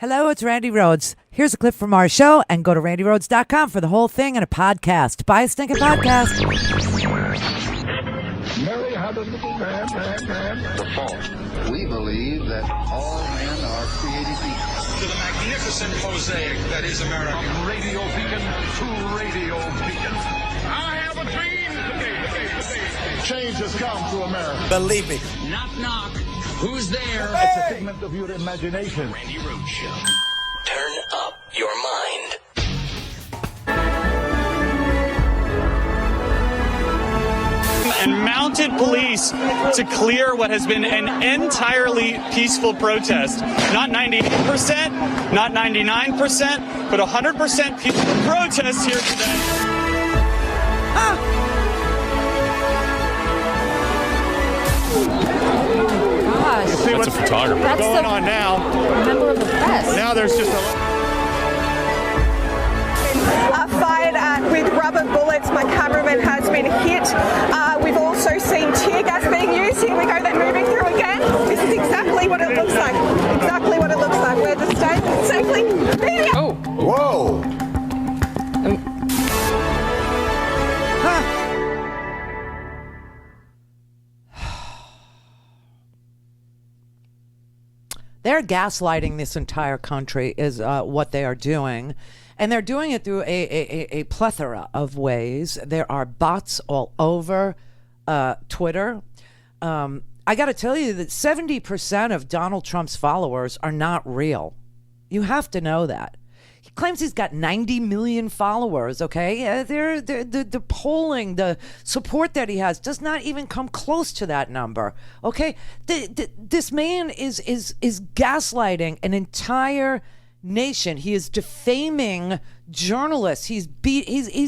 Hello, it's Randi Rhodes. Here's a clip from our show, and go to randyrhodes.com for the whole thing and a podcast. Buy a stinking podcast. Mary had a little man. The fall. We believe that all men are created equal. To the magnificent mosaic that is America. From radio beacon to radio beacon. I have a dream today. Change has come to America. Believe me. Knock, knock. Who's there? It's a figment of your imagination. Randi Rhodes Show. Turn up your mind. And mounted police to clear what has been an entirely peaceful protest. Not 98%, not 99%, but 100% peaceful protest here today. You see what's going on now. Member of the press. Now there's just a... Fired with rubber bullets. My cameraman has been hit. We've also seen tear gas being used. Here we go, they're moving through again. This is exactly what it looks like. Exactly what it looks like. We're just staying safely. Media. Oh. Whoa. They're gaslighting this entire country is what they are doing. And they're doing it through a plethora of ways. There are bots all over Twitter. I got to tell you that 70% of Donald Trump's followers are not real. You have to know that. He claims he's got 90 million followers, okay? The polling, the support that he has does not even come close to that number, okay? This man is gaslighting an entire nation. He is defaming journalists. He's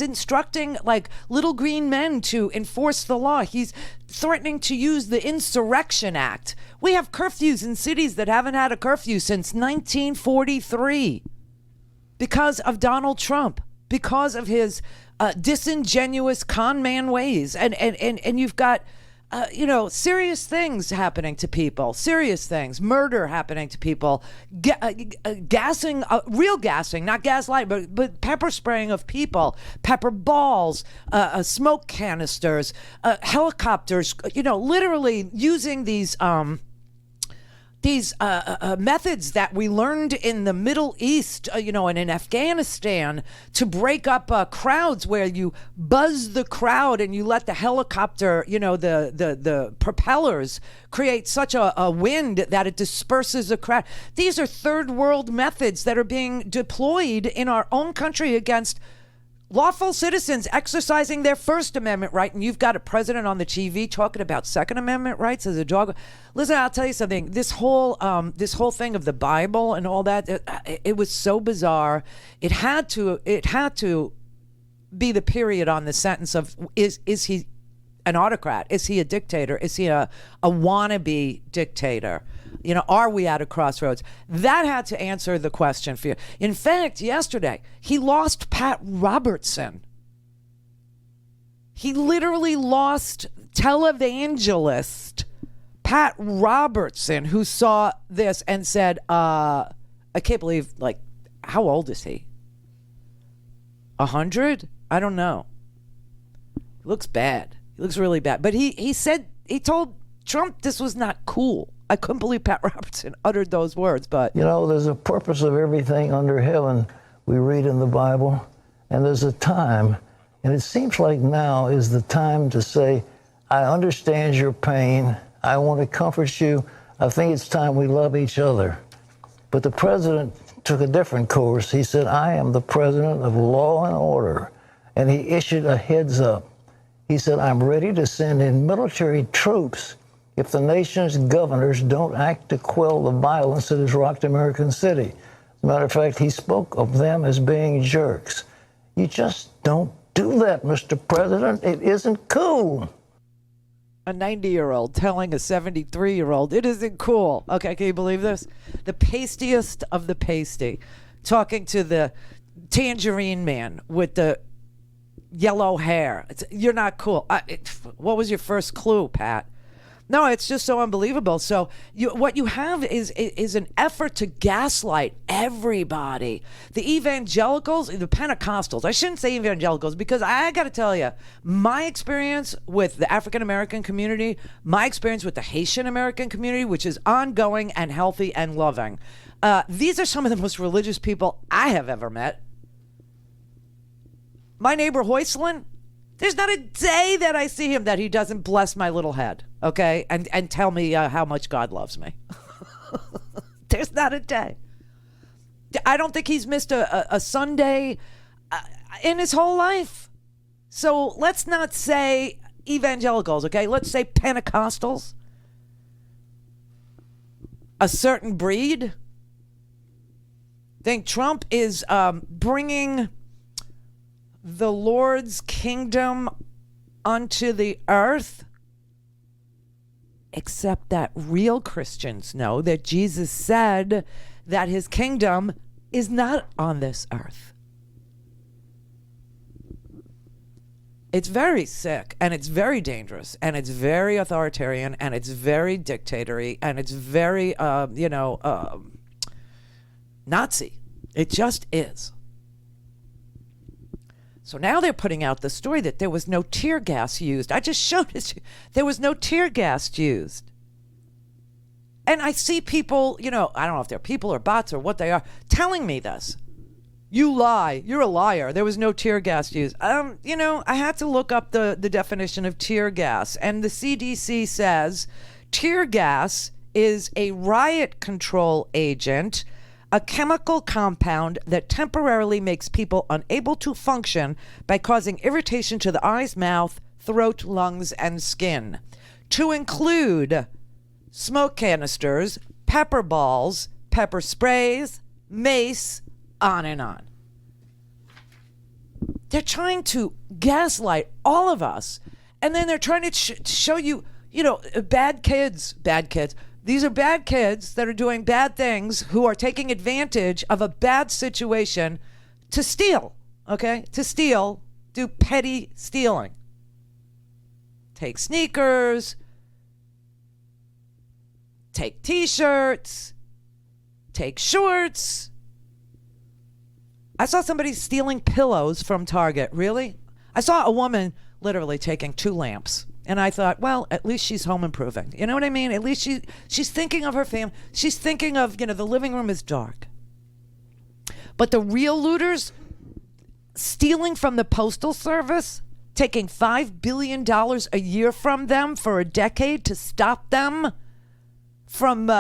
instructing like little green men to enforce the law. He's threatening to use the Insurrection Act. We have curfews in cities that haven't had a curfew since 1943 because of Donald Trump, because of his disingenuous con man ways. And you've got serious things happening to people, serious things, murder happening to people, gassing, real gassing, not gaslight, but pepper spraying of people, pepper balls, smoke canisters, helicopters, literally using these methods that we learned in the Middle East, and in Afghanistan to break up crowds where you buzz the crowd and you let the helicopter, the propellers create such a wind that it disperses a crowd. These are third world methods that are being deployed in our own country against lawful citizens exercising their First Amendment right, and you've got a president on the TV talking about Second Amendment rights as a dog. Listen, I'll tell you something. This whole thing of the Bible and all that, it was so bizarre. It had to be the period on the sentence of is he an autocrat? Is he a dictator? Is he a wannabe dictator? Are we at a crossroads? That had to answer the question for you. In fact, yesterday, he lost Pat Robertson. He literally lost televangelist Pat Robertson, who saw this and said, I can't believe, how old is he? 100? I don't know. He looks bad. He looks really bad. But he told Trump this was not cool. I couldn't believe Pat Robertson uttered those words, but... there's a purpose of everything under heaven we read in the Bible, and there's a time, and it seems like now is the time to say, I understand your pain, I want to comfort you, I think it's time we love each other. But the president took a different course. He said, I am the president of law and order, and he issued a heads up. He said, I'm ready to send in military troops if the nation's governors don't act to quell the violence that has rocked American city. As a matter of fact, he spoke of them as being jerks. You just don't do that, Mr. President. It isn't cool. A 90-year-old telling a 73-year-old, it isn't cool. Okay, can you believe this? The pastiest of the pasty, talking to the tangerine man with the yellow hair. You're not cool. What was your first clue, Pat? No, it's just so unbelievable. So what you have is an effort to gaslight everybody. The evangelicals, the Pentecostals. I shouldn't say evangelicals because I got to tell you, my experience with the African American community, my experience with the Haitian American community, which is ongoing and healthy and loving. These are some of the most religious people I have ever met. My neighbor Hoyslin, there's not a day that I see him that he doesn't bless my little head, okay? And tell me how much God loves me. There's not a day. I don't think he's missed a Sunday in his whole life. So let's not say evangelicals, okay? Let's say Pentecostals. A certain breed. Think Trump is bringing the Lord's kingdom unto the earth, except that real Christians know that Jesus said that his kingdom is not on this earth. It's very sick, and it's very dangerous, and it's very authoritarian, and it's very dictatorial, and it's very, Nazi. It just is. So now they're putting out the story that there was no tear gas used. I just showed it to you. There was no tear gas used. And I see people, I don't know if they're people or bots or what they are, telling me this. You lie. You're a liar. There was no tear gas used. I had to look up the definition of tear gas. And the CDC says tear gas is a riot control agent, a chemical compound that temporarily makes people unable to function by causing irritation to the eyes, mouth, throat, lungs, and skin. To include smoke canisters, pepper balls, pepper sprays, mace, on and on. They're trying to gaslight all of us. And then they're trying to show you, bad kids. These are bad kids that are doing bad things who are taking advantage of a bad situation to steal, okay? To steal, do petty stealing. Take sneakers, take t-shirts, take shorts. I saw somebody stealing pillows from Target. Really? I saw a woman literally taking 2 lamps. And I thought, well, at least she's home improving. You know what I mean? At least she's thinking of her family. She's thinking of, the living room is dark. But the real looters, stealing from the Postal Service, taking $5 billion a year from them for a decade to stop them from,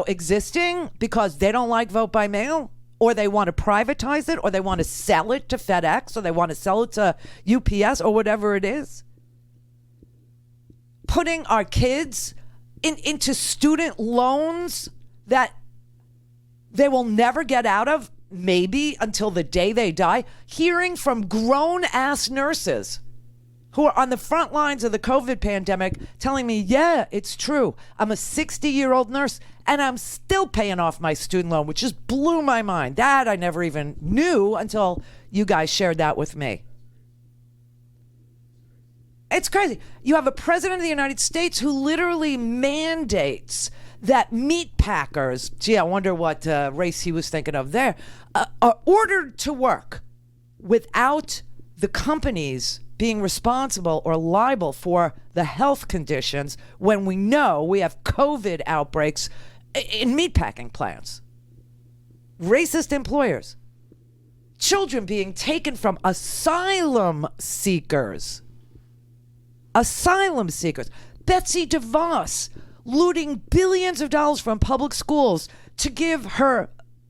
existing because they don't like vote by mail, or they want to privatize it, or they want to sell it to FedEx, or they want to sell it to UPS, or whatever it is. Putting our kids into student loans that they will never get out of, maybe until the day they die. Hearing from grown-ass nurses who are on the front lines of the COVID pandemic telling me, yeah, it's true. I'm a 60-year-old nurse, and I'm still paying off my student loan, which just blew my mind. That I never even knew until you guys shared that with me. It's crazy. You have a president of the United States who literally mandates that meat packers, gee, I wonder what race he was thinking of there, are ordered to work without the companies being responsible or liable for the health conditions when we know we have COVID outbreaks in meatpacking plants. Racist employers. Children being taken from asylum seekers. Asylum seekers. Betsy DeVos looting billions of dollars from public schools to give her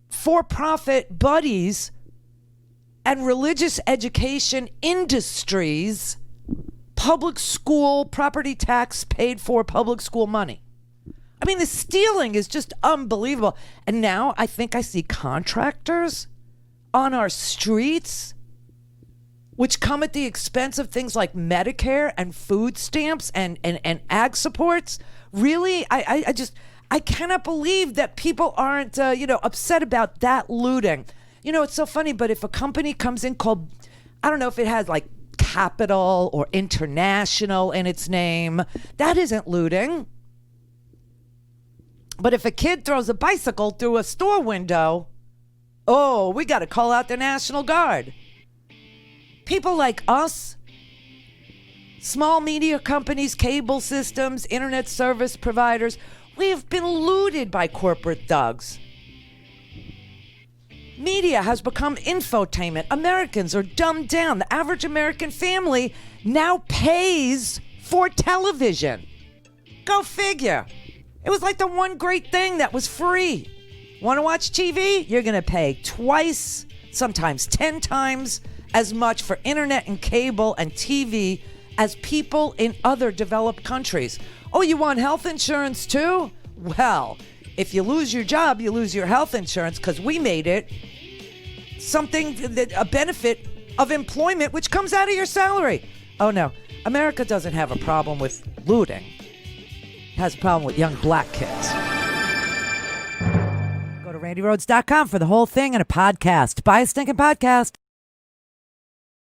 for-profit buddies and religious education industries public school property tax paid for public school money. I mean, the stealing is just unbelievable. And now I think I see contractors on our streets which come at the expense of things like Medicare and food stamps and ag supports. Really? I cannot believe that people aren't, upset about that looting. It's so funny, but if a company comes in called, I don't know if it has like Capital or International in its name, that isn't looting. But if a kid throws a bicycle through a store window, oh, we got to call out the National Guard. People like us, small media companies, cable systems, internet service providers, we have been looted by corporate thugs. Media has become infotainment. Americans are dumbed down. The average American family now pays for television. Go figure. It was like the one great thing that was free. Want to watch TV? You're going to pay twice, sometimes 10 times as much for internet and cable and TV as people in other developed countries. Oh, you want health insurance too? Well, if you lose your job, you lose your health insurance because we made it something, a benefit of employment, which comes out of your salary. Oh no, America doesn't have a problem with looting. It has a problem with young black kids. Go to RandiRhodes.com for the whole thing and a podcast. Buy a stinking podcast.